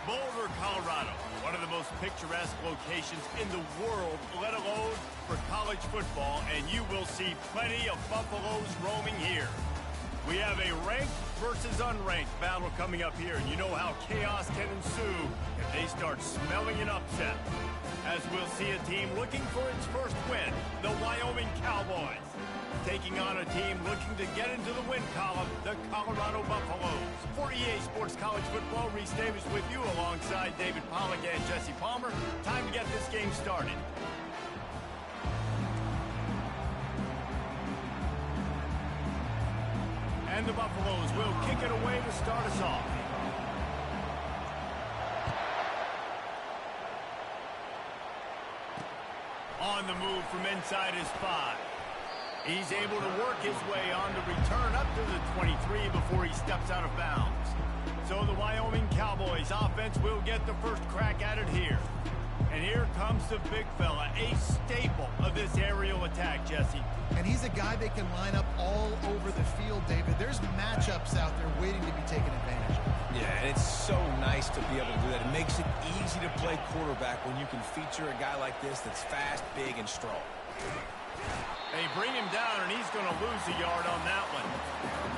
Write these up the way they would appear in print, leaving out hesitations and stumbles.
Boulder, Colorado, one of the most picturesque locations in the world, let alone for college football, and you will see plenty of Buffaloes roaming here. We have a ranked versus unranked battle coming up here, and you know how chaos can ensue if they start smelling an upset. As we'll see a team looking for its first win, the Wyoming Cowboys, taking on a team looking to get into the win column, the Colorado Buffaloes. For EA Sports College Football, Reese Davis with you alongside David Pollack and Jesse Palmer. Time to get this game started. And the Buffaloes will kick it away to start us off. On the move from inside his 5. He's able to work his way on the return up to the 23 before he steps out of bounds. So the Wyoming Cowboys offense will get the first crack at it here. And here comes the big fella, a staple of this aerial attack, Jesse. And he's a guy they can line up all over the field, David. There's matchups out there waiting to be taken advantage of. Yeah, and it's so nice to be able to do that. It makes it easy to play quarterback when you can feature a guy like this that's fast, big, and strong. They bring him down, and he's going to lose a yard on that one.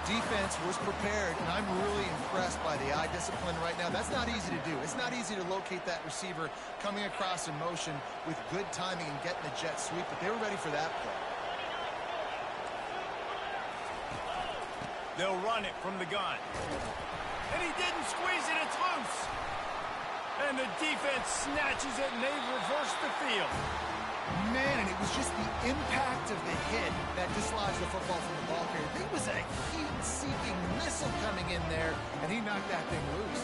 Defense was prepared, and I'm really impressed by the eye discipline right now. That's not easy to do. It's not easy to locate that receiver coming across in motion with good timing and getting a jet sweep, but they were ready for that play. They'll run it from the gun. And he didn't squeeze it, it's loose. And the defense snatches it, and they've reversed the field. Man, and it was just the impact of the hit that dislodged the football from the ball carrier. There was a heat-seeking missile coming in there, and he knocked that thing loose.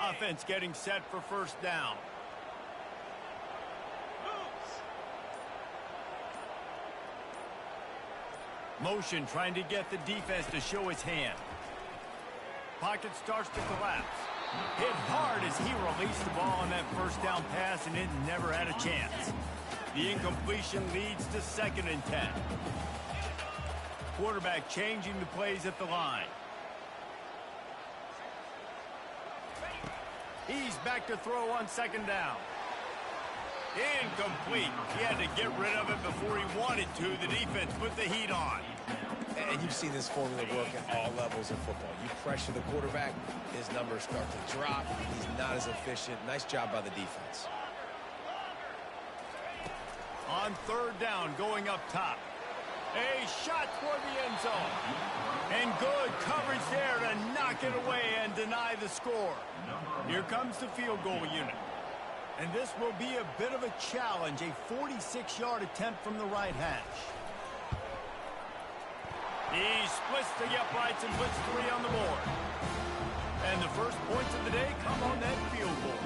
Offense getting set for first down. Motion trying to get the defense to show his hand. Pocket starts to collapse. Hit hard as he released the ball on that first down pass, and it never had a chance. The incompletion leads to 2nd and 10. Quarterback changing the plays at the line. He's back to throw on 2nd down. Incomplete. He had to get rid of it before he wanted to. The defense put the heat on. And you've seen this formula work at all levels of football. You pressure the quarterback, his numbers start to drop. He's not as efficient. Nice job by the defense. On 3rd down, going up top. A shot toward the end zone. And good coverage there to knock it away and deny the score. Here comes the field goal unit. And this will be a bit of a challenge, a 46-yard attempt from the right hash. He splits the uprights and puts 3 on the board. And the first points of the day come on that field goal.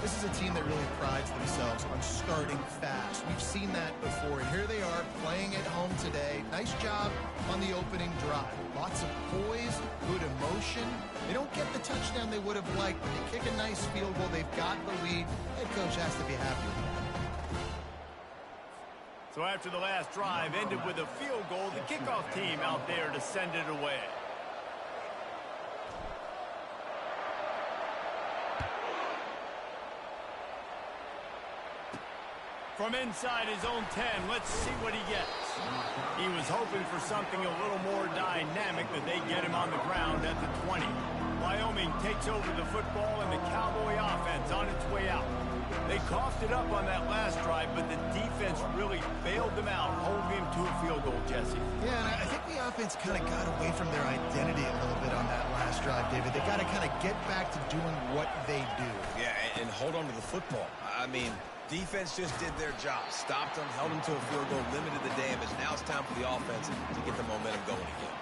This is a team that really prides themselves on starting fast. We've seen that before, and here they are playing at home today. Nice job on the opening drive. Lots of poise, good emotion. They don't get the touchdown they would have liked, but they kick a nice field goal. They've got the lead. Head coach has to be happy with that. So after the last drive ended with a field goal, the kickoff team out there to send it away. From inside his own 10, let's see what he gets. He was hoping for something a little more dynamic, but they get him on the ground at the 20. Wyoming takes over the football, and the Cowboy offense on its way out. They coughed it up on that last drive, but the defense really bailed them out, holding him to a field goal, Jesse. Yeah, and I think the offense kind of got away from their identity a little bit on that last drive, David. They got to kind of get back to doing what they do. Yeah, and hold on to the football. I mean, defense just did their job. Stopped them, held them to a field goal, limited the damage. Now it's time for the offense to get the momentum going again.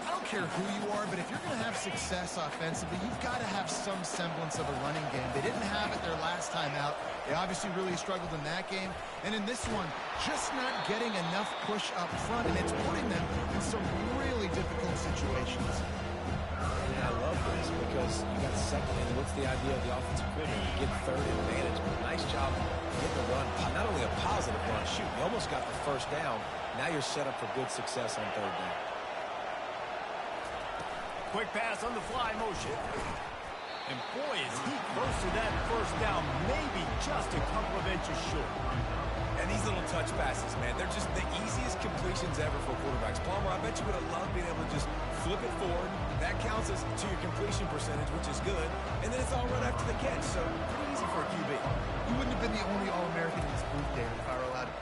I don't care who you are, but if you're going to have success offensively, you've got to have some semblance of a running game. They didn't have it their last time out. They obviously really struggled in that game. And in this one, just not getting enough push up front, and it's putting them in some really difficult situations. I love this because you got second, and what's the idea of the offensive coordinator? You get third advantage. Nice job getting the run. Not only a positive run, shoot, you almost got the first down. Now you're set up for good success on third down. Quick pass on the fly motion. And boy, is he close to that first down, maybe just a couple of inches short. And these little touch passes, man, they're just the easiest completions ever for quarterbacks. Palmer, I bet you would have loved being able to just flip it forward. That counts as to your completion percentage, which is good. And then it's all right after the catch, so pretty easy for a QB. You wouldn't have been the only All-American in this booth, David, if I were allowed to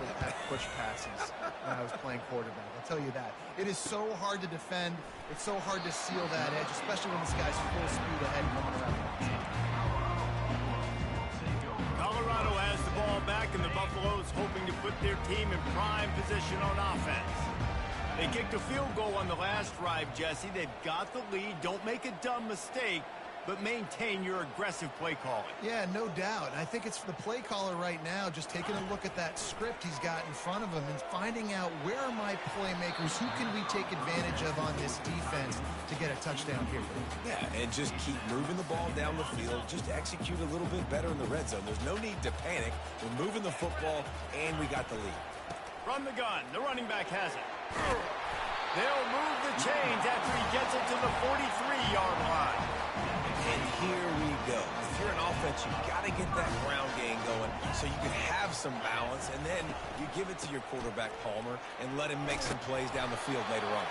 push passes when I was playing quarterback. I'll tell you that. It is so hard to defend. It's so hard to seal that edge, especially when this guy's full speed ahead coming around the outside. Colorado has the ball back, and the Buffaloes hoping to put their team in prime position on offense. They kicked a field goal on the last drive, Jesse. They've got the lead. Don't make a dumb mistake, but maintain your aggressive play calling. Yeah, no doubt. I think it's the play caller right now just taking a look at that script he's got in front of him and finding out where are my playmakers, who can we take advantage of on this defense to get a touchdown here. Yeah, and just keep moving the ball down the field. Just execute a little bit better in the red zone. There's no need to panic. We're moving the football, and we got the lead. From the gun, the running back has it. They'll move the chains after he gets it to the 43-yard line. And here we go. If you're an offense, you've got to get that ground game going so you can have some balance, and then you give it to your quarterback, Palmer, and let him make some plays down the field later on.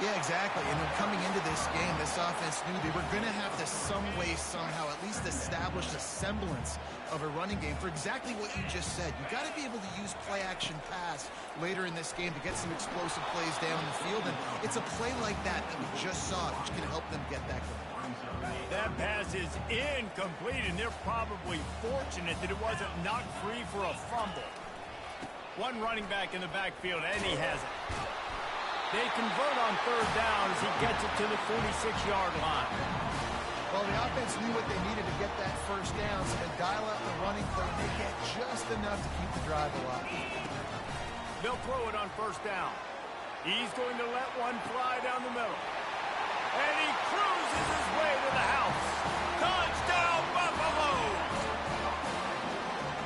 Yeah, exactly. And then coming into this game, this offense knew they were going to have to some way, somehow, at least establish a semblance of a running game for exactly what you just said. You got to be able to use play-action pass later in this game to get some explosive plays down the field. And it's a play like that we just saw, which can help them get that going. That pass is incomplete, and they're probably fortunate that it wasn't knocked free for a fumble. One running back in the backfield, and he has it. They convert on third down as he gets it to the 46-yard line. Well, the offense knew what they needed to get that first down, so they dial up the running play and they get just enough to keep the drive alive. They'll throw it on first down. He's going to let one fly down the middle. And he cruises his way to the house. Touchdown, Buffaloes!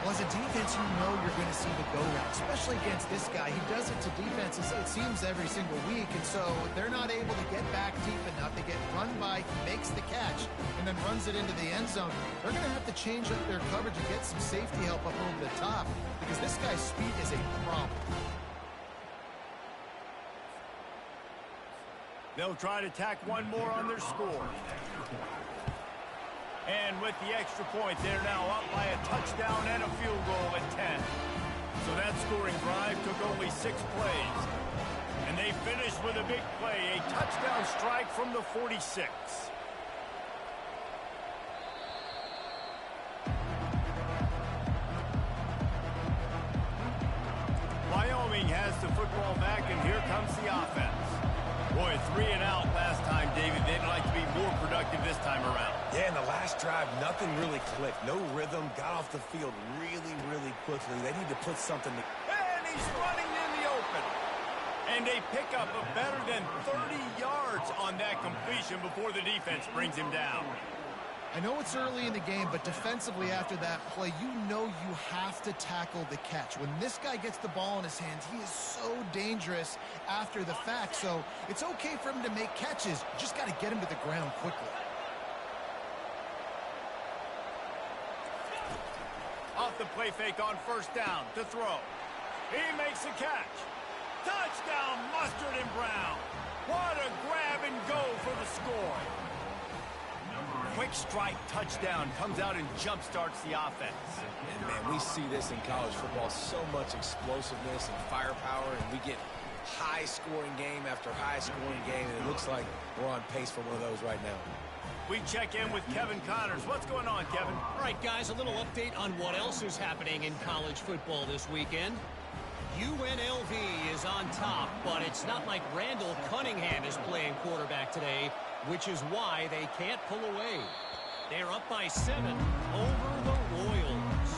Well, as a defense, you know you're going to see the go-route, especially against this guy. He does it to defenses, it seems, every single week, and so they're not able to get back deep enough. They get run by, he makes the catch, and then runs it into the end zone. They're going to have to change up their coverage and get some safety help up over the top because this guy's speed is a problem. They'll try to tack one more on their score. And with the extra point, they're now up by a touchdown and a field goal at 10. So that scoring drive took only 6 plays. And they finished with a big play, a touchdown strike from the 46. Wyoming has the football back, and here comes the offense. Boy, 3 and out last time, David. They'd like to be more productive this time around. Yeah, in the last drive, nothing really clicked. No rhythm, got off the field really, really quickly. They need to put something to... And he's running in the open. And they pick up a better than 30 yards on that completion before the defense brings him down. I know it's early in the game, but defensively after that play, you know you have to tackle the catch. When this guy gets the ball in his hands, he is so dangerous after the fact. So it's okay for him to make catches. You just got to get him to the ground quickly. Off the play fake on first down to throw. He makes the catch. Touchdown, Mustard and Brown. What a grab and go for the score. Quick strike touchdown comes out and jump-starts the offense. And, man, we see this in college football, so much explosiveness and firepower, and we get high-scoring game after high-scoring game, and it looks like we're on pace for one of those right now. We check in with Kevin Connors. What's going on, Kevin? All right, guys, a little update on what else is happening in college football this weekend. UNLV is on top, but it's not like Randall Cunningham is playing quarterback today, which is why they can't pull away. They're up by 7 over the Royals.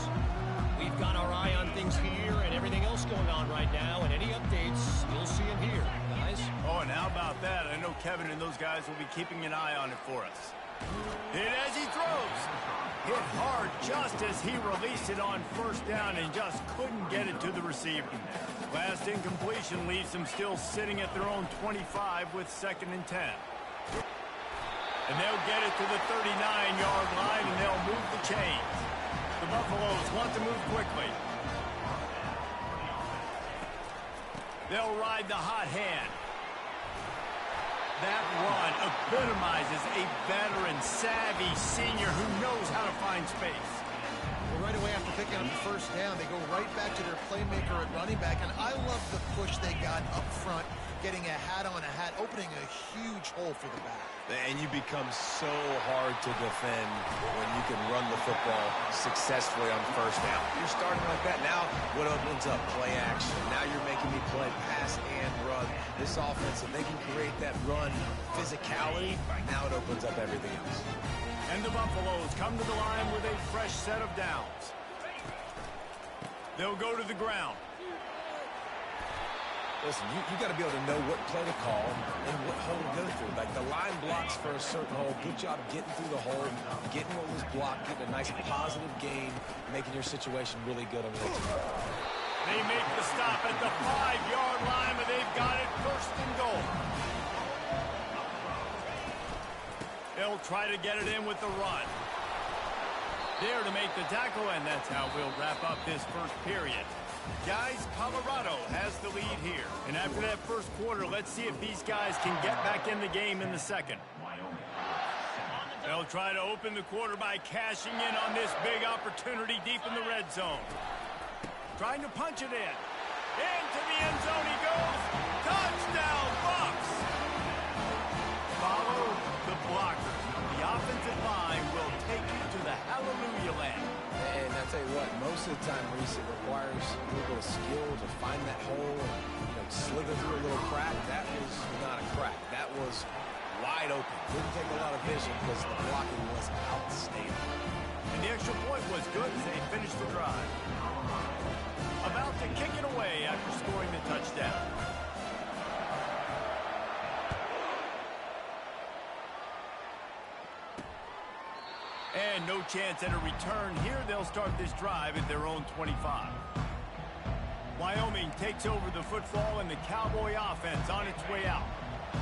We've got our eye on things here and everything else going on right now, and any updates, you'll see them here, guys. Oh, and how about that? I know Kevin and those guys will be keeping an eye on it for us. Hit as he throws. Hit hard just as he released it on first down and just couldn't get it to the receiver. Last incompletion leaves them still sitting at their own 25 with 2nd and 10. And they'll get it to the 39-yard line, and they'll move the chains. The Buffaloes want to move quickly. They'll ride the hot hand. That run epitomizes a veteran, savvy senior who knows how to find space. Well, right away after picking up the first down, they go right back to their playmaker at running back, and I love the push they got up front, getting a hat on a hat, opening a huge hole for the back. And you become so hard to defend when you can run the football successfully on first down. You're starting like that. Now, what opens up? Play action. Now you're making me play pass and run. This offense, if they can create that run physicality, now it opens up everything else. And the Buffaloes come to the line with a fresh set of downs. They'll go to the ground. Listen, you got to be able to know what play to call and what hole to go through. Like the line blocks for a certain hole. Good job getting through the hole, getting what was blocked, getting a nice positive gain, making your situation really good on the next one. They make the stop at the 5-yard line, but they've got it 1st and goal. They'll try to get it in with the run. There to make the tackle, and that's how we'll wrap up this first period. Guys, Colorado has the lead here. And after that first quarter, let's see if these guys can get back in the game in the second. They'll try to open the quarter by cashing in on this big opportunity deep in the red zone. Trying to punch it in. Into the end zone he goes. Touchdown, Bucks! Follow the blockers. The offensive line will take you to the hallelujah land. And I tell you what, most of the time, Reese, it requires a little bit of skill to find that hole and slither through a little crack. That was not a crack. That was wide open. Didn't take a lot of vision because the blocking was outstanding. And the extra point was good as they finished the drive. About to kick it away after scoring the touchdown. And no chance at a return here. They'll start this drive at their own 25. Wyoming takes over the football and the Cowboy offense on its way out.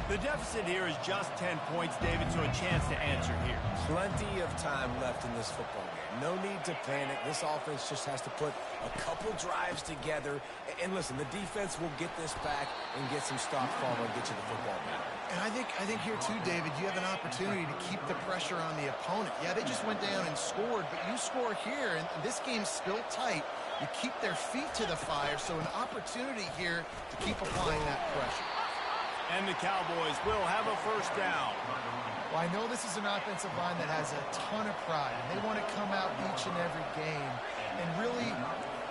The deficit here is just 10 points, David, so a chance to answer here. Plenty of time left in this football game. No need to panic. This offense just has to put a couple drives together. And listen, the defense will get this back and get some stops following and get you the football back. And I think here too, David, you have an opportunity to keep the pressure on the opponent. Yeah, they just went down and scored, but you score here, and this game's still tight. You keep their feet to the fire, so an opportunity here to keep applying that pressure. And the Cowboys will have a first down. Well, I know this is an offensive line that has a ton of pride. They want to come out each and every game and really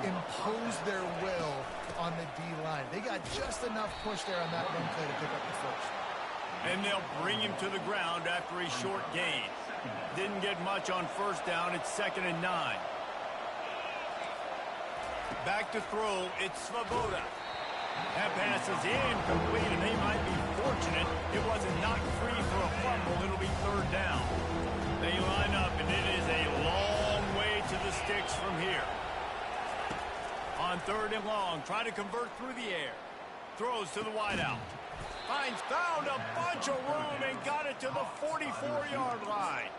impose their will on the D-line. They got just enough push there on that run play to pick up the first. And they'll bring him to the ground after a short gain. Didn't get much on first down. It's 2nd and 9. Back to throw. It's Svoboda. That pass is incomplete, and they might be fortunate it wasn't knocked free for a fumble. It'll be 3rd down. They line up, and it is a long way to the sticks from here. On 3rd and long, try to convert through the air. Throws to the wideout. Found a bunch of room and got it to the 44-yard line.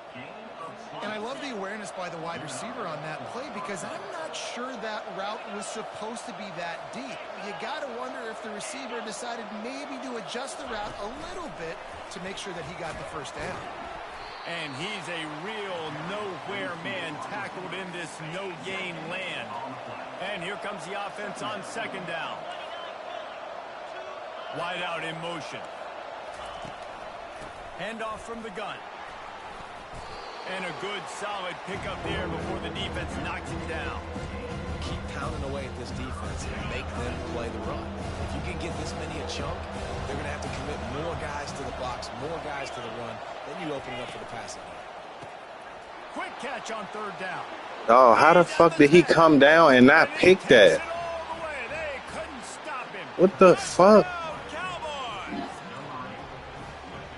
And I love the awareness by the wide receiver on that play because I'm not sure that route was supposed to be that deep. You got to wonder if the receiver decided maybe to adjust the route a little bit to make sure that he got the first down. And he's a real nowhere man tackled in this no-gain land. And here comes the offense on 2nd down. Wide out in motion. Handoff from the gun. And a good, solid pickup there before the defense knocks him down. Keep pounding away at this defense and make them play the run. If you can get this many a chunk, they're going to have to commit more guys to the box, more guys to the run. Then you open it up for the passing game. Quick catch on third down. Oh, how the fuck did he come down and not pick that? What the fuck?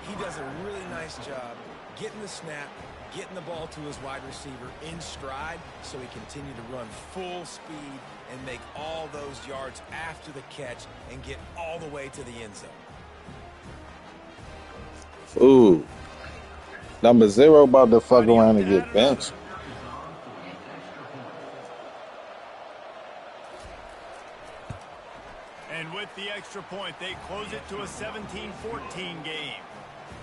He does a really nice job getting the snap, getting the ball to his wide receiver in stride so he continue to run full speed and make all those yards after the catch and get all the way to the end zone. Ooh. Number 0 about to fuck around and get benched. And with the extra point, they close it to a 17-14 game.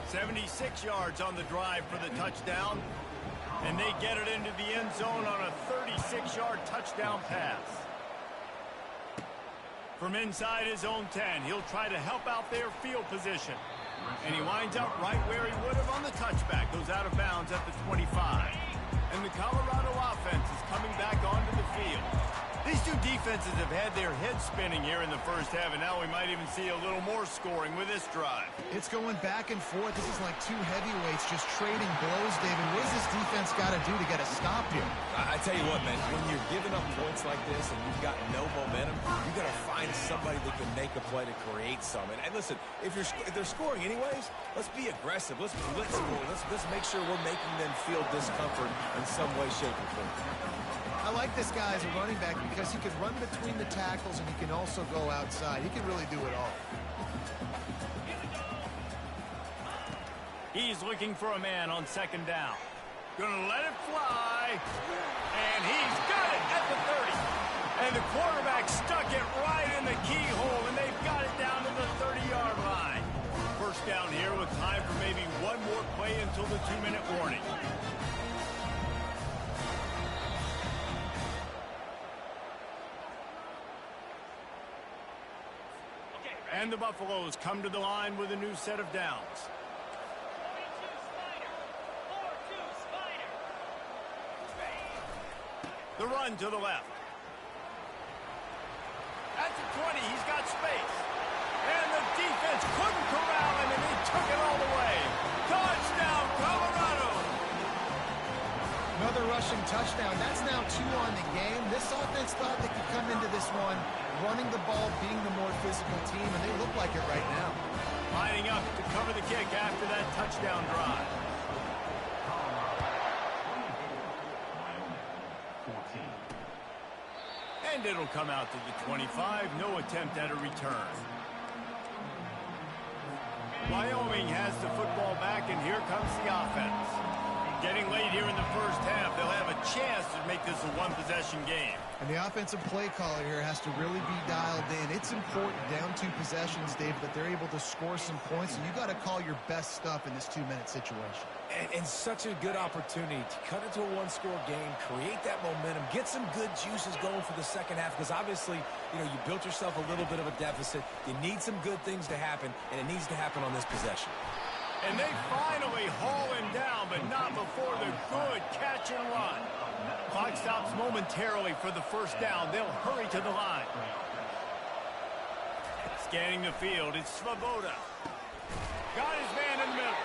76 yards on the drive for the touchdown. And they get it into the end zone on a 36-yard touchdown pass. From inside his own 10, he'll try to help out their field position. And he winds up right where he would have on the touchback. Goes out of bounds at the 25. And the Colorado offense is coming back onto the field. These two defenses have had their heads spinning here in the first half, and now we might even see a little more scoring with this drive. It's going back and forth. This is like two heavyweights just trading blows, David. What does this defense got to do to get a stop here? I tell you what, man, when you're giving up points like this and you've got no momentum, you got to find somebody that can make a play to create some. And listen, if they're scoring anyways, let's be aggressive. Let's blitz more. Let's make sure we're making them feel discomfort in some way, shape, or form. I like this guy as a running back because he can run between the tackles and he can also go outside. He can really do it all. He's looking for a man on second down. Gonna let it fly. And he's got it at the 30. And the quarterback stuck it right in the keyhole, and they've got it down to the 30-yard line. First down here with time for maybe one more play until the 2-minute warning. And the Buffaloes come to the line with a new set of downs. The run to the left. At the 20, he's got space. And the defense couldn't corral him, and he took it all the way. Touchdown, Colorado! Another rushing touchdown. That's now 2 on the game. This offense thought they could come into this one running the ball, being the more physical team, and they look like it right now. Lining up to cover the kick after that touchdown drive. And it'll come out to the 25. No attempt at a return. Wyoming has the football back, and here comes the offense. Getting late here in the first half, they'll have a chance to make this a one-possession game. And the offensive play caller here has to really be dialed in. It's important down 2 possessions, David, that they're able to score some points, and you got to call your best stuff in this 2-minute situation. And such a good opportunity to cut into a one-score game, create that momentum, get some good juices going for the second half, because obviously, you know, you built yourself a little bit of a deficit. You need some good things to happen, and it needs to happen on this possession. And they finally haul him down, but not before the good catch and run. Clock stops momentarily for the first down. They'll hurry to the line. Scanning the field, it's Svoboda. Got his man in the middle.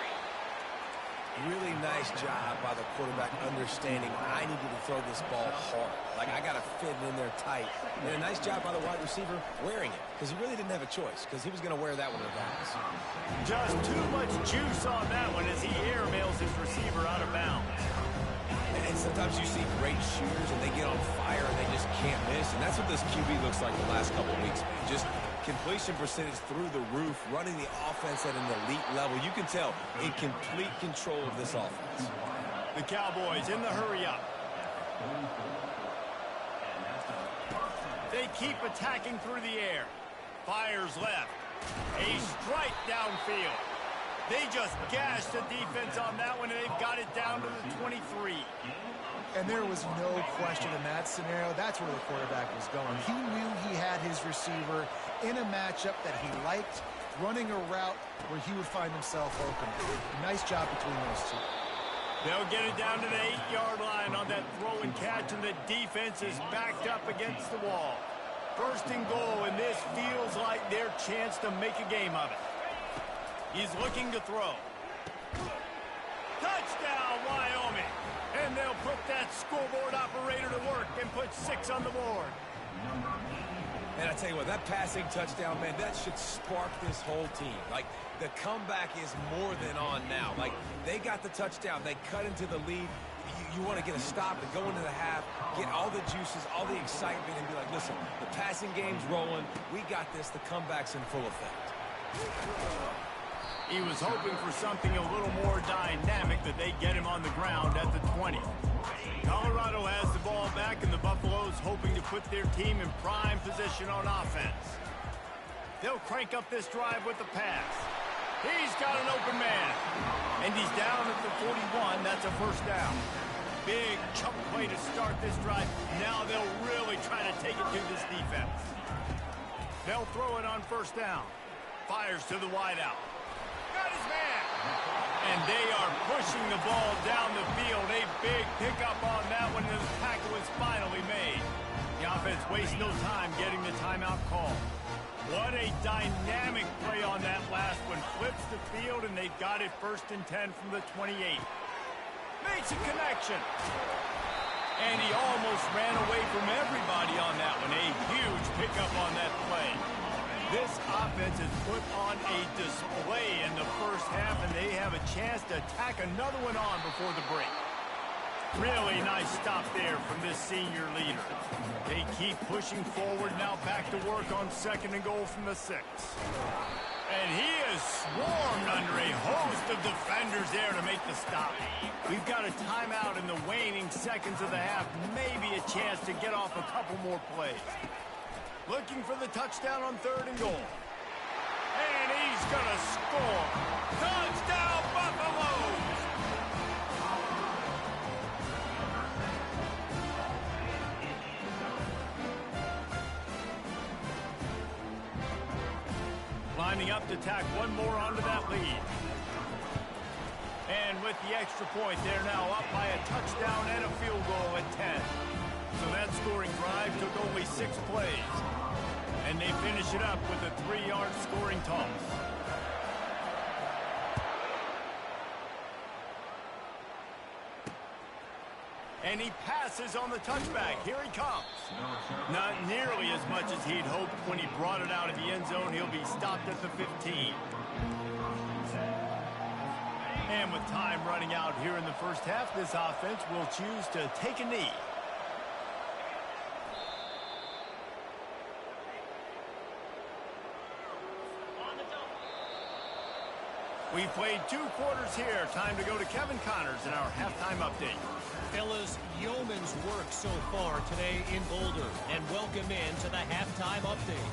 Really nice job by the quarterback understanding I needed to throw this ball hard. Like, I got to fit it in there tight. And a nice job by the wide receiver wearing it, because he really didn't have a choice, because he was going to wear that one regardless. Just too much juice on that one as he airmails his receiver out of bounds. And sometimes you see great shooters and they get on fire and they just can't miss. And that's what this QB looks like the last couple of weeks. Just completion percentage through the roof, running the offense at an elite level. You can tell in complete control of this offense. The Cowboys in the hurry up. They keep attacking through the air. Fires left. A strike downfield. They just gashed the defense on that one, and they've got it down to the 23. And there was no question in that scenario. That's where the quarterback was going. He knew he had his receiver in a matchup that he liked, running a route where he would find himself open. Nice job between those two. They'll get it down to the 8-yard line on that throw and catch, and the defense is backed up against the wall. First and goal, and this feels like their chance to make a game of it. He's looking to throw. Touchdown, Wyoming! And they'll put that scoreboard operator to work and put 6 on the board. And I tell you what, that passing touchdown, man, that should spark this whole team. Like, the comeback is more than on now. Like, they got the touchdown. They cut into the lead. You want to get a stop and go into the half, get all the juices, all the excitement, and be like, listen, the passing game's rolling. We got this. The comeback's in full effect. He was hoping for something a little more dynamic, that they get him on the ground at the 20. Colorado has the ball back, and the Buffaloes hoping to put their team in prime position on offense. They'll crank up this drive with the pass. He's got an open man. And he's down at the 41. That's a first down. Big chunk play to start this drive. Now they'll really try to take it to this defense. They'll throw it on first down. Fires to the wideout. Got his man. And they are pushing the ball down the field. A big pickup on that one, and the tackle is finally made. The offense wastes no time getting the timeout call. What a dynamic play on that last one. Flips the field, and they've got it 1st and 10 from the 28. Makes a connection. And he almost ran away from everybody on that one. A huge pickup on that play. This offense has put on a display in the first half, and they have a chance to tack another one on before the break. Really nice stop there from this senior leader. They keep pushing forward, now back to work on 2nd and goal from the 6. And he is swarmed under a host of defenders there to make the stop. We've got a timeout in the waning seconds of the half, maybe a chance to get off a couple more plays. Looking for the touchdown on 3rd and goal. And he's going to score. Touchdown, Buffaloes! Lining up to tack one more onto that lead. And with the extra point, they're now up by a touchdown and a field goal at 10. So that scoring drive took only 6 plays. And they finish it up with a 3-yard scoring toss. And he passes on the touchback. Here he comes. Not nearly as much as he'd hoped when he brought it out of the end zone. He'll be stopped at the 15. And with time running out here in the first half, this offense will choose to take a knee. We played 2 quarters here. Time to go to Kevin Connors in our halftime update. Fellas, yeoman's work so far today in Boulder, and welcome in to the halftime update.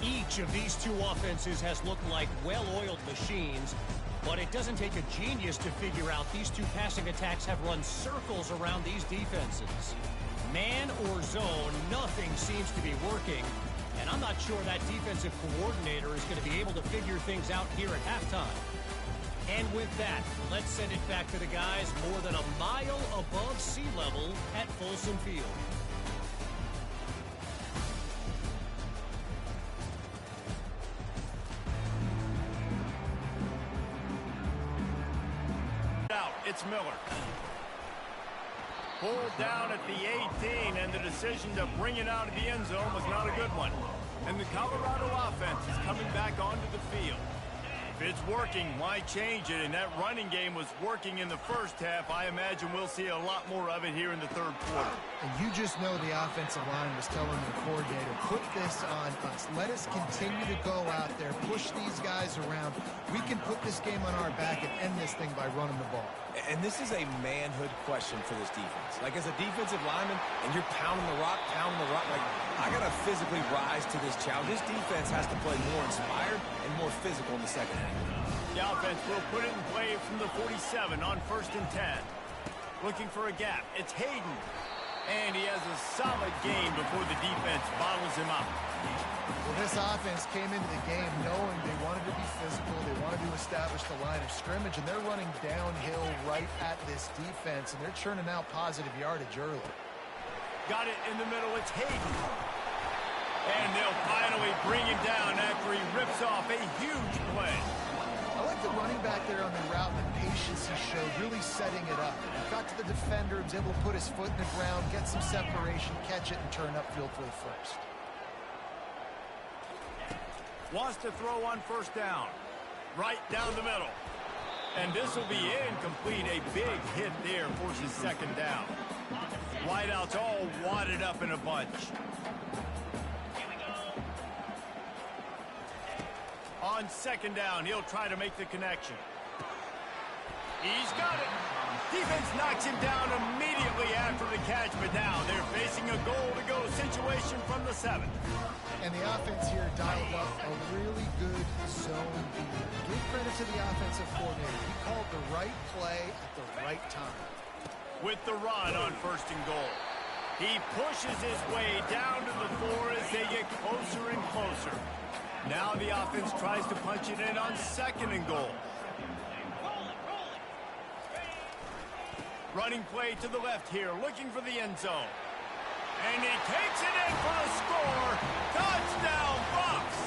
Each of these 2 offenses has looked like well-oiled machines, but it doesn't take a genius to figure out these 2 passing attacks have run circles around these defenses. Man or zone, nothing seems to be working. And I'm not sure that defensive coordinator is going to be able to figure things out here at halftime. And with that, let's send it back to the guys more than a mile above sea level at Folsom Field. Out, it's Miller. Pulled down at the 18, and the decision to bring it out of the end zone was not a good one. And the Colorado offense is coming back onto the field. If it's working, why change it? And that running game was working in the first half. I imagine we'll see a lot more of it here in the 3rd quarter. And you just know the offensive line was telling the coordinator, put this on us. Let us continue to go out there, push these guys around. We can put this game on our back and end this thing by running the ball. And this is a manhood question for this defense. Like, as a defensive lineman, and you're pounding the rock, like, I got to physically rise to this challenge. This defense has to play more inspired and more physical in the second half. The offense will put it in play from the 47 on 1st and 10. Looking for a gap. It's Hayden. And he has a solid game before the defense bottles him up. Well, this offense came into the game knowing they wanted to be physical, they wanted to establish the line of scrimmage, and they're running downhill right at this defense, and they're churning out positive yardage early. Got it in the middle. It's Hayden. And they'll finally bring him down after he rips off a huge play. I like the running back there on the route and the patience he showed, really setting it up. He got to the defender, was able to put his foot in the ground, get some separation, catch it, and turn upfield for the first. Wants to throw on first down. Right down the middle. And this will be incomplete. A big hit there forces second down. Wideouts all wadded up in a bunch. On second down, he'll try to make the connection. He's got it. Defense knocks him down immediately after the catch, but now they're facing a goal-to-go situation from the 7. And the offense here dialed up a really good zone beat. Give credit to the offensive coordinator. He called the right play at the right time. With the run on first and goal. He pushes his way down to the 4 as they get closer and closer. Now the offense tries to punch it in on second and goal. Running play to the left here, looking for the end zone. And he takes it in for the score. Touchdown, Bucs!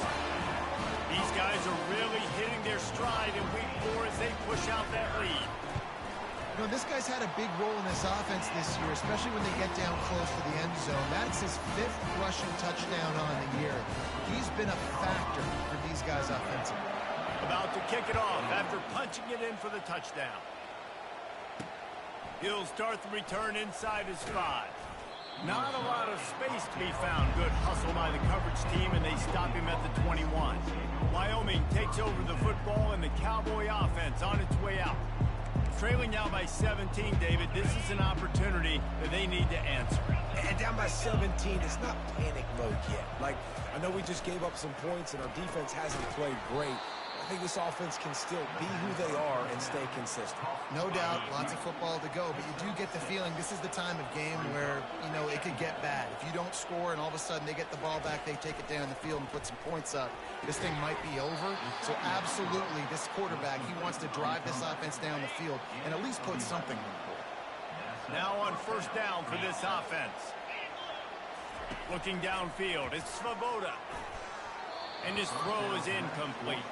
These guys are really hitting their stride in week 4 as they push out that lead. You know, this guy's had a big role in this offense this year, especially when they get down close to the end zone. That's his 5th rushing touchdown on the year. He's been a factor for these guys offensively. About to kick it off after punching it in for the touchdown. He'll start the return inside his 5. Not a lot of space to be found. Good hustle by the coverage team, and they stop him at the 21. Wyoming takes over the football, and the Cowboy offense on its way out. Trailing now by 17, David. This is an opportunity that they need to answer. And down by 17, it's not panic mode yet. Like, I know we just gave up some points, and our defense hasn't played great. I think this offense can still be who they are and stay consistent. No doubt, lots of football to go, but you do get the feeling this is the time of game where, you know, it could get bad. If you don't score and all of a sudden they get the ball back, they take it down the field and put some points up, this thing might be over. So absolutely, this quarterback, he wants to drive this offense down the field and at least put something on the board. Now on first down for this offense. Looking downfield, it's Svoboda. And his throw is incomplete.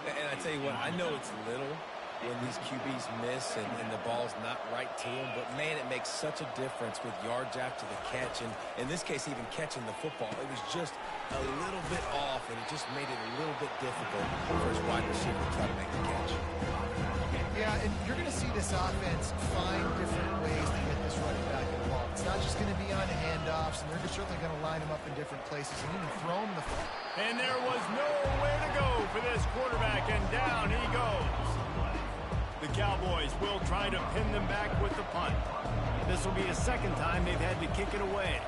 And I tell you what, I know it's little when these QBs miss and the ball's not right to them, but man, it makes such a difference with yards after the catch, and in this case, even catching the football. It was just a little bit off, and it just made it a little bit difficult for his wide receiver to try to make the catch. Yeah, and you're going to see this offense find different ways to get this running back involved. It's not just going to be on handoffs, and they're certainly going to line him up in different places and even throw him the football. And there was nowhere to go for this quarterback, and down he goes. The Cowboys will try to pin them back with the punt. This will be a second time they've had to kick it away.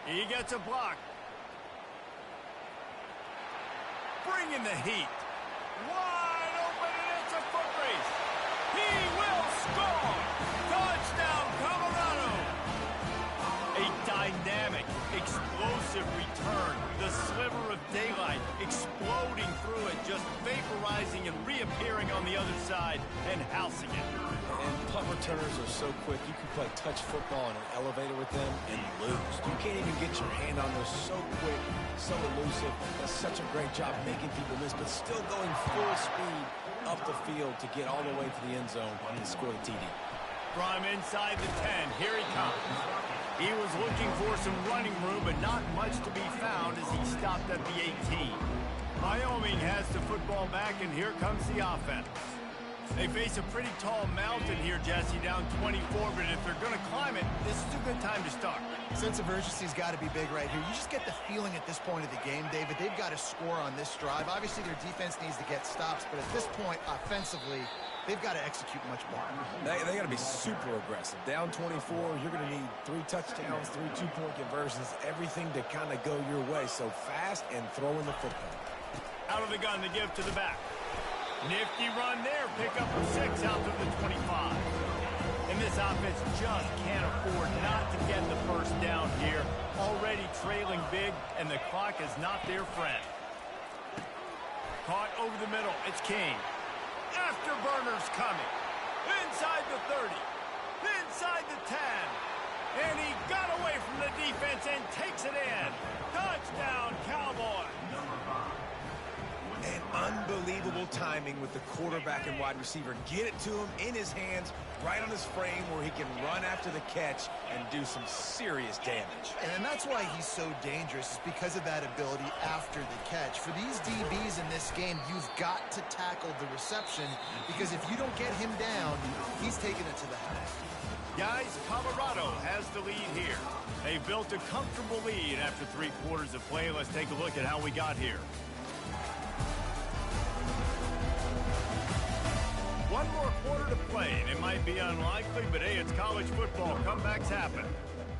He gets a block. Bringing the heat. Wide open, and it's a foot race. He will score. Touchdown, Colorado. A dynamic, explosive return. The sliver of daylight exploding through it, just vaporizing and reappearing on the other side and housing it. And punt returners are so quick. You can play touch football in an elevator with them and lose. You can't even get your hand on those. So quick, so elusive. Does such a great job making people miss, but still going full speed up the field to get all the way to the end zone and score the TD. From inside the 10, here he comes. He was looking for some running room, but not much to be found as he stopped at the 18. Wyoming has the football back, and here comes the offense. They face a pretty tall mountain here, Jesse, down 24, but if they're going to climb it, this is a good time to start. Sense of urgency's got to be big right here. You just get the feeling at this point of the game, David, they've got to score on this drive. Obviously, their defense needs to get stops, but at this point, offensively, they've got to execute much more. They got to be super aggressive. Down 24, you're going to need 3 touchdowns, 3 two-point conversions, everything to kind of go your way. So fast and throwing the football. Out of the gun to give to the back. Nifty run there. Pick up a 6 out to the 25. And this offense just can't afford not to get the first down here. Already trailing big, and the clock is not their friend. Caught over the middle. It's King. Afterburners coming. Inside the 30. Inside the 10. And he got away from the defense and takes it in. Touchdown, Cowboys. And unbelievable timing with the quarterback and wide receiver. Get it to him in his hands, right on his frame where he can run after the catch and do some serious damage. And that's why he's so dangerous, is because of that ability after the catch. For these DBs in this game, you've got to tackle the reception, because if you don't get him down, he's taking it to the house. Guys, Colorado has the lead here. They built a comfortable lead after 3 quarters of play. Let's take a look at how we got here. One more quarter to play, and it might be unlikely, but hey, it's college football. Comebacks happen.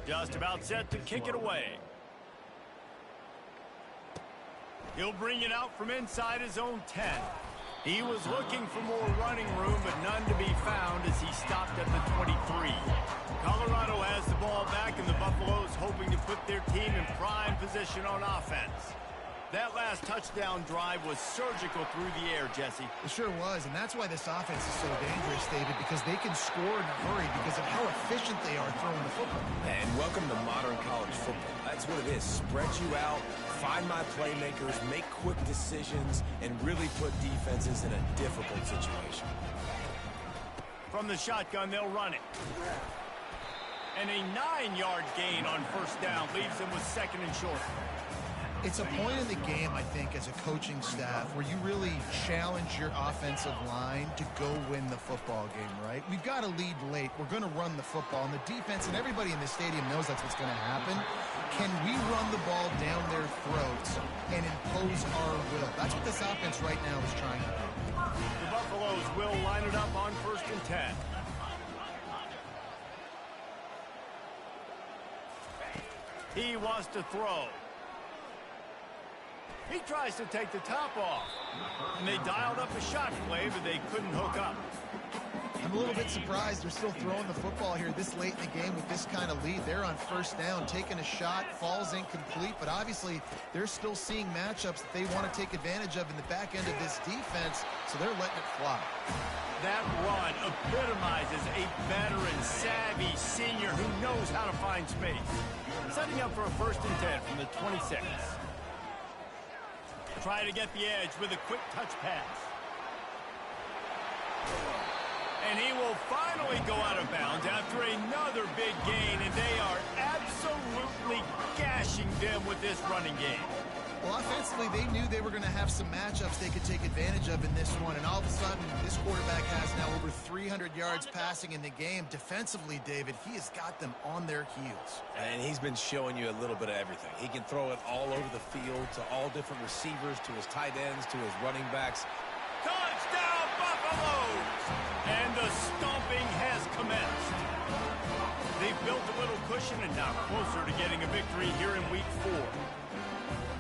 Just about set to kick it away. He'll bring it out from inside his own 10. He was looking for more running room, but none to be found as he stopped at the 23. Colorado has the ball back, and the Buffaloes hoping to put their team in prime position on offense. That last touchdown drive was surgical through the air, Jesse. It sure was, and that's why this offense is so dangerous, David, because they can score in a hurry because of how efficient they are throwing the football. And welcome to modern college football. That's what it is. Spread you out, find my playmakers, make quick decisions, and really put defenses in a difficult situation. From the shotgun, they'll run it. And a 9-yard gain on first down leaves them with 2nd and short. It's a point in the game, I think, as a coaching staff where you really challenge your offensive line to go win the football game, right? We've got to lead late. We're going to run the football. And the defense and everybody in the stadium knows that's what's going to happen. Can we run the ball down their throats and impose our will? That's what this offense right now is trying to do. The Buffaloes will line it up on 1st and 10. He wants to throw. He tries to take the top off. And they dialed up a shot play, but they couldn't hook up. I'm a little bit surprised they're still throwing the football here this late in the game with this kind of lead. They're on first down, taking a shot, falls incomplete, but obviously they're still seeing matchups that they want to take advantage of in the back end of this defense, so they're letting it fly. That run epitomizes a veteran, savvy senior who knows how to find space. Setting up for a 1st and 10 from the 26. Try to get the edge with a quick touch pass. And he will finally go out of bounds after another big gain, and they are absolutely gashing them with this running game. Well, offensively, they knew they were going to have some matchups they could take advantage of in this one, and all of a sudden, this quarterback has now over 300 yards passing in the game. Defensively, David, he has got them on their heels. And he's been showing you a little bit of everything. He can throw it all over the field to all different receivers, to his tight ends, to his running backs. Touchdown, Buffaloes! And the stomping has commenced. They've built a little cushion and now closer to getting a victory here in Week 4.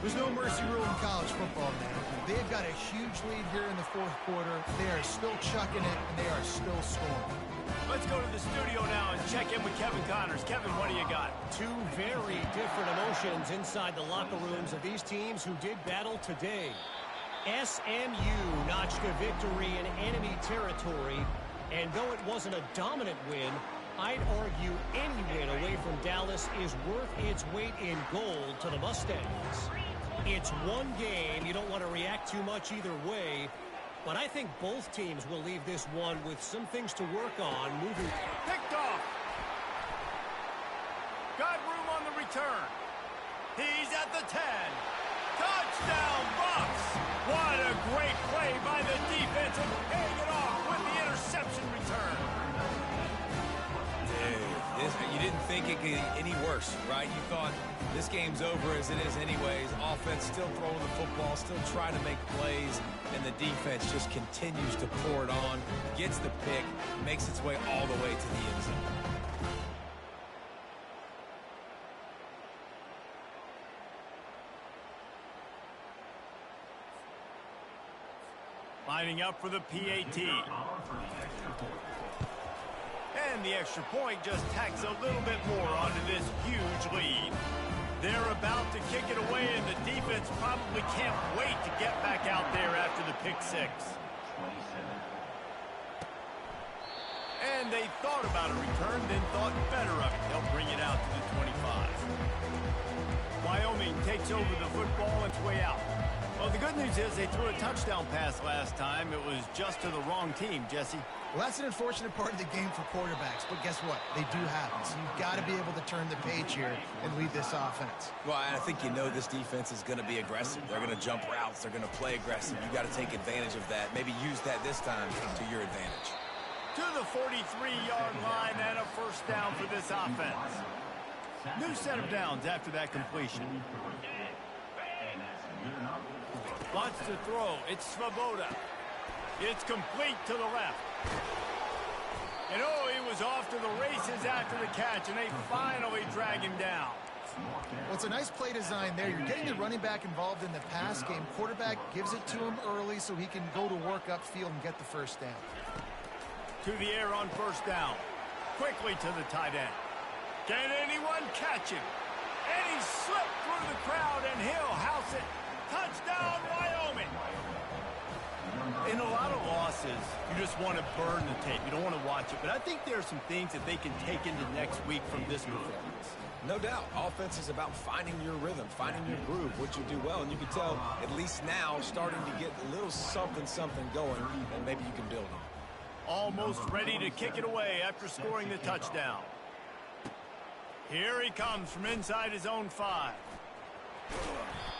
There's no mercy rule in college football, man. They've got a huge lead here in the 4th quarter. They are still chucking it, and they are still scoring. Let's go to the studio now and check in with Kevin Connors. Kevin, what do you got? 2 very different emotions inside the locker rooms of these teams who did battle today. SMU notched a victory in enemy territory, and though it wasn't a dominant win, I'd argue any win away from Dallas is worth its weight in gold to the Mustangs. It's one game. You don't want to react too much either way, but I think both teams will leave this one with some things to work on moving. Picked off. Got room on the return. He's at the 10. Touchdown, Bucks! What a great play by the defense and paying it off with the interception return. You didn't think it could get any worse, right? You thought this game's over as it is anyways. Offense still throwing the football, still trying to make plays, and the defense just continues to pour it on, gets the pick, makes its way all the way to the end zone. Lining up for the PAT. And the extra point just tacks a little bit more onto this huge lead. They're about to kick it away, and the defense probably can't wait to get back out there after the pick six. And they thought about a return, then thought better of it. They'll bring it out to the 25. Wyoming takes over the football and its way out. Well, the good news is they threw a touchdown pass last time. It was just to the wrong team, Jesse. Well, that's an unfortunate part of the game for quarterbacks, but guess what? They do happen. So you've got to be able to turn the page here and lead this offense. Well, I think you know this defense is going to be aggressive. They're going to jump routes. They're going to play aggressive. You got to take advantage of that. Maybe use that this time to your advantage. To the 43-yard line and a first down for this offense. New set of downs after that completion. Wants to throw. It's Svoboda. It's complete to the left. And oh, he was off to the races after the catch, and they finally drag him down. Well, it's a nice play design there. You're getting the running back involved in the pass game. Quarterback gives it to him early so he can go to work upfield and get the first down. To the air on first down. Quickly to the tight end. Can anyone catch him? And he slipped through the crowd, and he'll house it. Touchdown, Wyoming. In a lot of losses, you just want to burn the tape. You don't want to watch it. But I think there are some things that they can take into next week from this performance. No doubt. Offense is about finding your rhythm, finding your groove, what you do well. And you can tell, at least now, starting to get a little something going, and maybe you can build on. Almost ready to kick it away after scoring the touchdown. Here he comes from inside his own 5.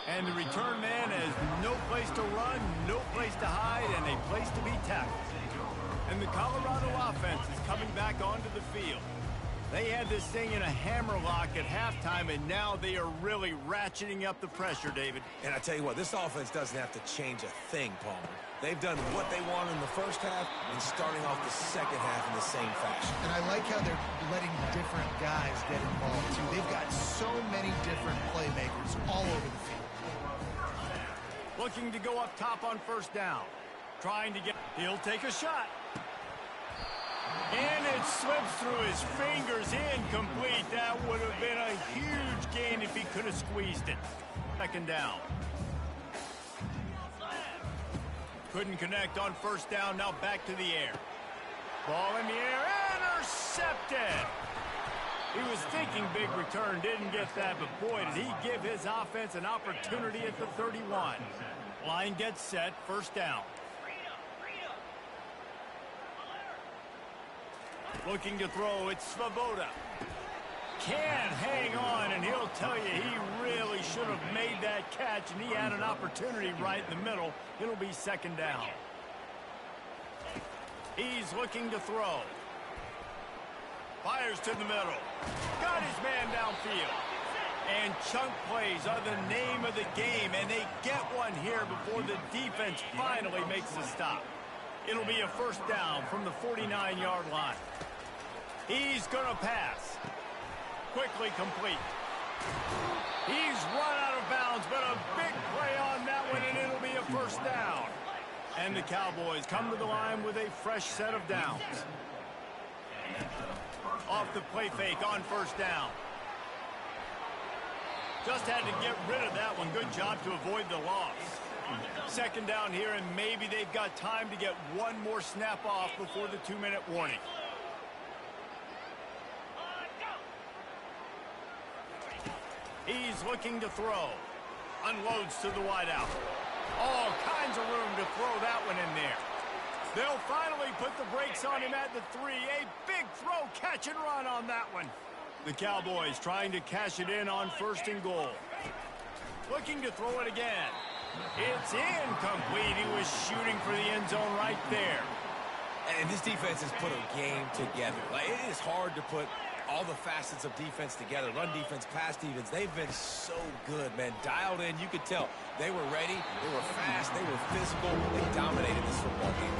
And the return man has no place to run, no place to hide, and a place to be tackled. And the Colorado offense is coming back onto the field. They had this thing in a hammerlock at halftime, and now they are really ratcheting up the pressure, David. And I tell you what, this offense doesn't have to change a thing, Palmer. They've done what they want in the first half and starting off the second half in the same fashion. And I like how they're letting different guys get involved, too. They've got so many different playmakers all over the field. Looking to go up top on first down. Trying to get... He'll take a shot. And it slips through his fingers, incomplete. That would have been a huge gain if he could have squeezed it. Second down. Couldn't connect on first down, now back to the air. Ball in the air, intercepted. He was thinking big return, didn't get that, but boy, did he give his offense an opportunity at the 31. Line gets set, first down. Looking to throw, it's Svoboda. Can't hang on, and he'll tell you he really should have made that catch, and he had an opportunity right in the middle. It'll be second down. He's looking to throw. Fires to the middle. Got his man downfield. And chunk plays are the name of the game, and they get one here before the defense finally makes the stop. It'll be a first down from the 49-yard line. He's going to pass. Quickly complete. He's run out of bounds, but a big play on that one, and it'll be a first down. And the Cowboys come to the line with a fresh set of downs. Off the play fake on first down. Just had to get rid of that one. Good job to avoid the loss. Second down here, and maybe they've got time to get one more snap off before the 2-minute warning. He's looking to throw. Unloads to the wideout. All kinds of room to throw that one in there. They'll finally put the brakes on him at the 3. A big throw, catch and run on that one. The Cowboys trying to cash it in on first and goal. Looking to throw it again. It's incomplete. He was shooting for the end zone right there. And this defense has put a game together. Like, it is hard to put all the facets of defense together. Run defense, pass defense. They've been so good, man. Dialed in. You could tell they were ready. They were fast. They were physical. They dominated this football game.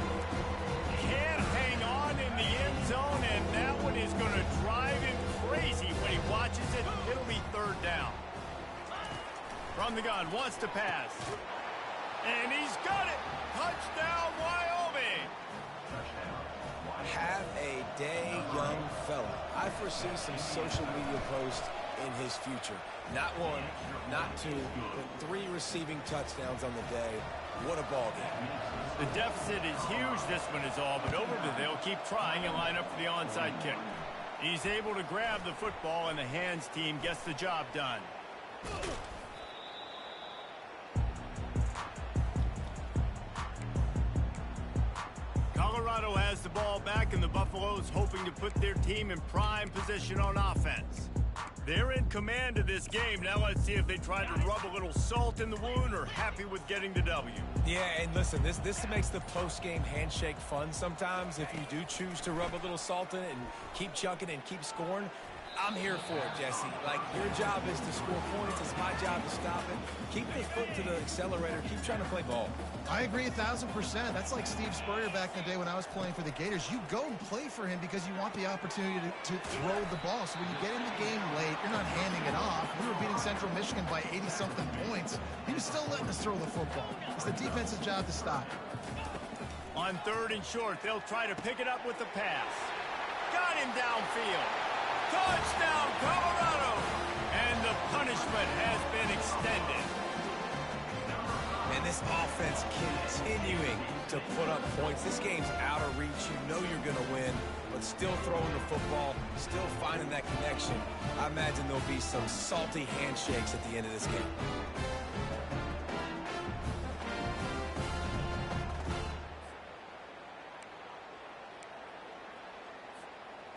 Can't hang on in the end zone, and that one is going to drive him crazy when he watches it. It'll be third down. From the gun, wants to pass. And he's got it. Touchdown, Wyoming. Have a day, young fella. I foresee some social media posts in his future. Not one, not two, but 3 receiving touchdowns on the day. What a ball game. The deficit is huge, this one is all, but Overton, they'll keep trying and line up for the onside kick. He's able to grab the football, and the hands team gets the job done. Colorado has the ball back, and the Buffaloes hoping to put their team in prime position on offense. They're in command of this game. Now let's see if they try to rub a little salt in the wound or happy with getting the W. Yeah, and listen, this makes the post-game handshake fun sometimes. If you do choose to rub a little salt in it and keep chucking and keep scoring, I'm here for it, Jesse. Like, your job is to score points. It's my job to stop it. Keep the foot to the accelerator. Keep trying to play ball. I agree 1,000%. That's like Steve Spurrier back in the day when I was playing for the Gators. You go and play for him because you want the opportunity to throw the ball. So when you get in the game late, you're not handing it off. We were beating Central Michigan by 80-something points. He was still letting us throw the football. It's the defense's job to stop it. On 3rd and short, they'll try to pick it up with the pass. Got him downfield. Touchdown, Colorado! And the punishment has been extended. And this offense continuing to put up points. This game's out of reach. You know you're going to win, but still throwing the football, still finding that connection. I imagine there'll be some salty handshakes at the end of this game.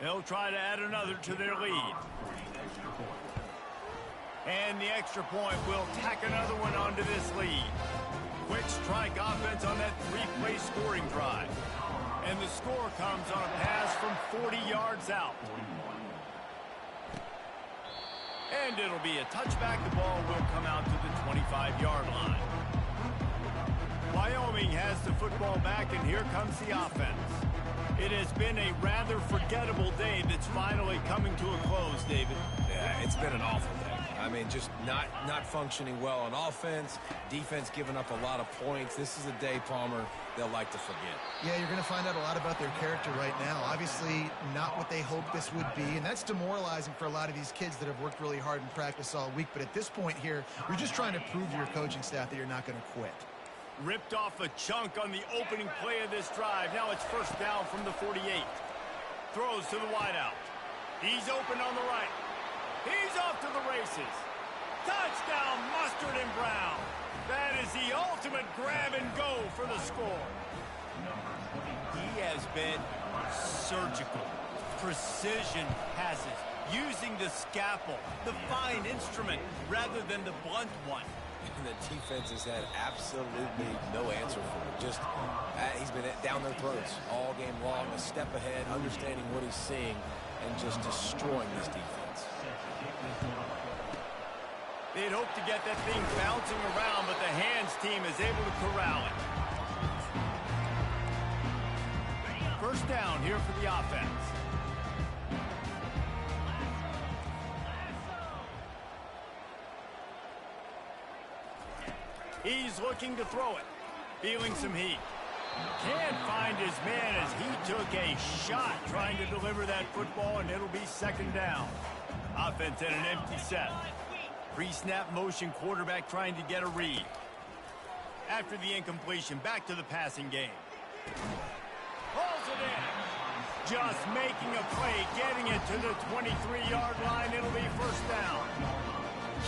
They'll try to add another to their lead. And the extra point will tack another one onto this lead. Quick strike offense on that 3-play scoring drive. And the score comes on a pass from 40 yards out. And it'll be a touchback. The ball will come out to the 25-yard line. Wyoming has the football back, and here comes the offense. It has been a rather forgettable day that's finally coming to a close, David. Yeah, it's been an awful day. I mean, just not functioning well on offense, defense giving up a lot of points. This is a day, Palmer, they'll like to forget. Yeah, you're going to find out a lot about their character right now. Obviously, not what they hoped this would be, and that's demoralizing for a lot of these kids that have worked really hard in practice all week. But at this point here, you're just trying to prove to your coaching staff that you're not going to quit. Ripped off a chunk on the opening play of this drive. Now it's first down from the 48. Throws to the wideout. He's open on the right. He's off to the races. Touchdown, Mustard and Brown. That is the ultimate grab and go for the score. He has been surgical. Precision passes. Using the scalpel, the fine instrument, rather than the blunt one. And the defense has had absolutely no answer for it. Just, he's been down their throats all game long, a step ahead, understanding what he's seeing, and just destroying this defense. They'd hope to get that thing bouncing around, but the hands team is able to corral it. First down here for the offense. He's looking to throw it. Feeling some heat. Can't find his man as he took a shot trying to deliver that football, and it'll be second down. Offense in an empty set. Pre-snap motion, quarterback trying to get a read. After the incompletion, back to the passing game. Pulls it in. Just making a play, getting it to the 23-yard line. It'll be first down.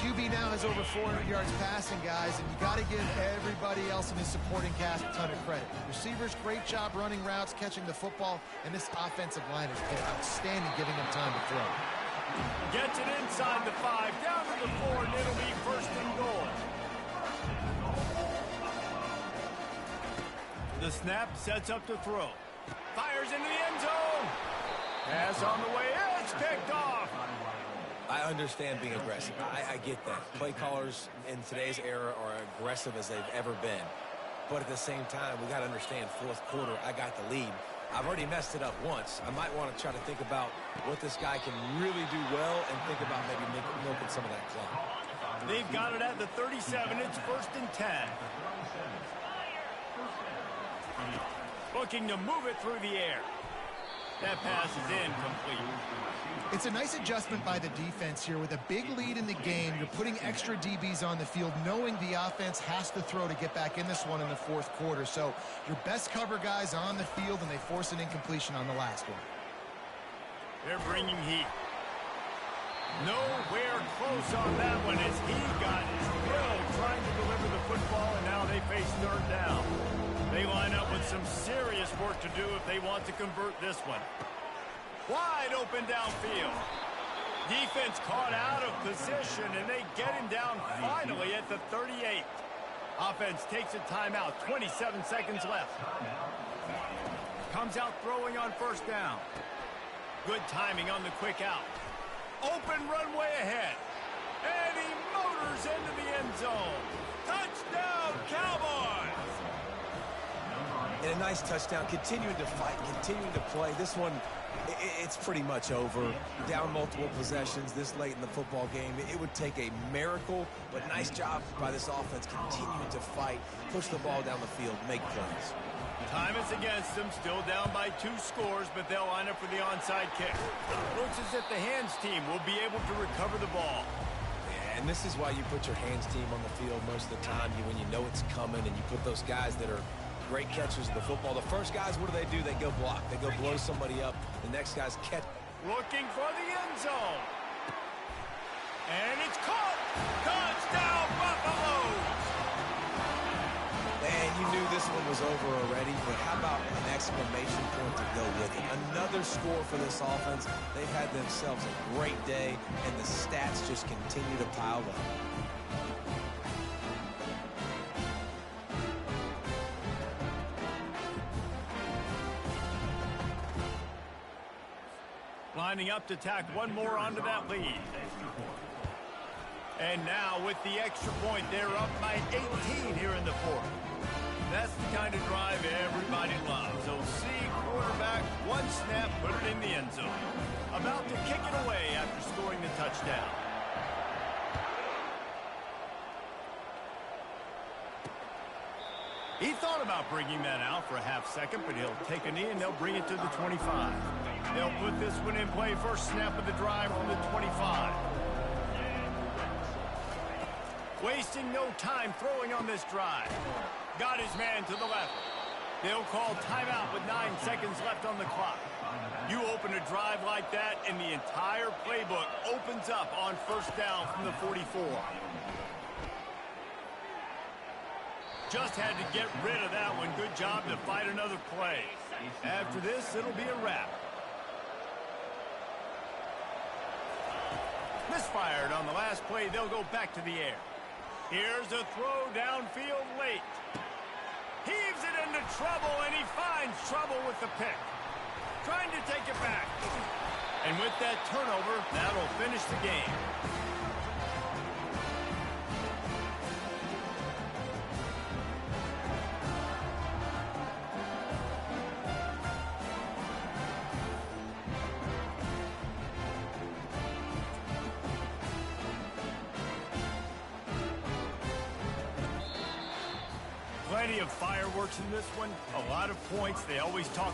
QB now has over 400 yards passing, guys, and you got to give everybody else in his supporting cast a ton of credit. Receivers, great job running routes, catching the football, and this offensive line has been outstanding, giving them time to throw. Gets it inside the 5, down to the 4, and it'll be first and goal. The snap sets up to throw. Fires into the end zone. Pass on the way. It's picked off. I understand being aggressive. I get that. Play callers in today's era are aggressive as they've ever been. But at the same time, we got to understand, fourth quarter, I got the lead. I've already messed it up once. I might want to try to think about what this guy can really do well and think about maybe milking some of that clock. They've got it at the 37. It's first and 10. Looking to move it through the air. That pass is incomplete. It's a nice adjustment by the defense here. With a big lead in the game, you're putting extra DBs on the field, knowing the offense has to throw to get back in this one in the fourth quarter. So your best cover guys on the field, and they force an incompletion on the last one. They're bringing heat. Nowhere close on that one as he got drilled trying to deliver the football, and now they face third down. They line up with some serious work to do if they want to convert this one. Wide open downfield. Defense caught out of position, and they get him down finally at the 38. Offense takes a timeout, 27 seconds left. Comes out throwing on first down. Good timing on the quick out. Open runway ahead. And he motors into the end zone. Touchdown, Cowboys! And a nice touchdown, continuing to fight, continuing to play. This one, it's pretty much over. Down multiple possessions this late in the football game. It would take a miracle, but nice job by this offense continuing to fight, push the ball down the field, make plays. Time is against them, still down by 2 scores, but they'll line up for the onside kick. Looks as if the hands team will be able to recover the ball. Yeah, and this is why you put your hands team on the field most of the time, when you know it's coming, and you put those guys that are great catchers of the football. The first guys, what do? They go block. They go blow somebody up. The next guys catch. Looking for the end zone. And it's caught. Touchdown, Buffaloes! And you knew this one was over already, but how about an exclamation point to go with it? Another score for this offense. They've had themselves a great day, and the stats just continue to pile up. Lining up to tack one more onto that lead. And now with the extra point, they're up by 18 here in the fourth. That's the kind of drive everybody loves. OC quarterback, one snap, put it in the end zone. About to kick it away after scoring the touchdown. He thought about bringing that out for a half second, but he'll take a knee and they'll bring it to the 25. They'll put this one in play. First snap of the drive from the 25. Wasting no time throwing on this drive. Got his man to the left. They'll call timeout with 9 seconds left on the clock. You open a drive like that, and the entire playbook opens up on first down from the 44. Just had to get rid of that one. Good job to fight another play. After this, it'll be a wrap. Misfired on the last play. They'll go back to the air. Here's a throw downfield late. Heaves it into trouble, and he finds trouble with the pick. Trying to take it back. And with that turnover, that'll finish the game. Plenty of fireworks in this one. A lot of points. They always talk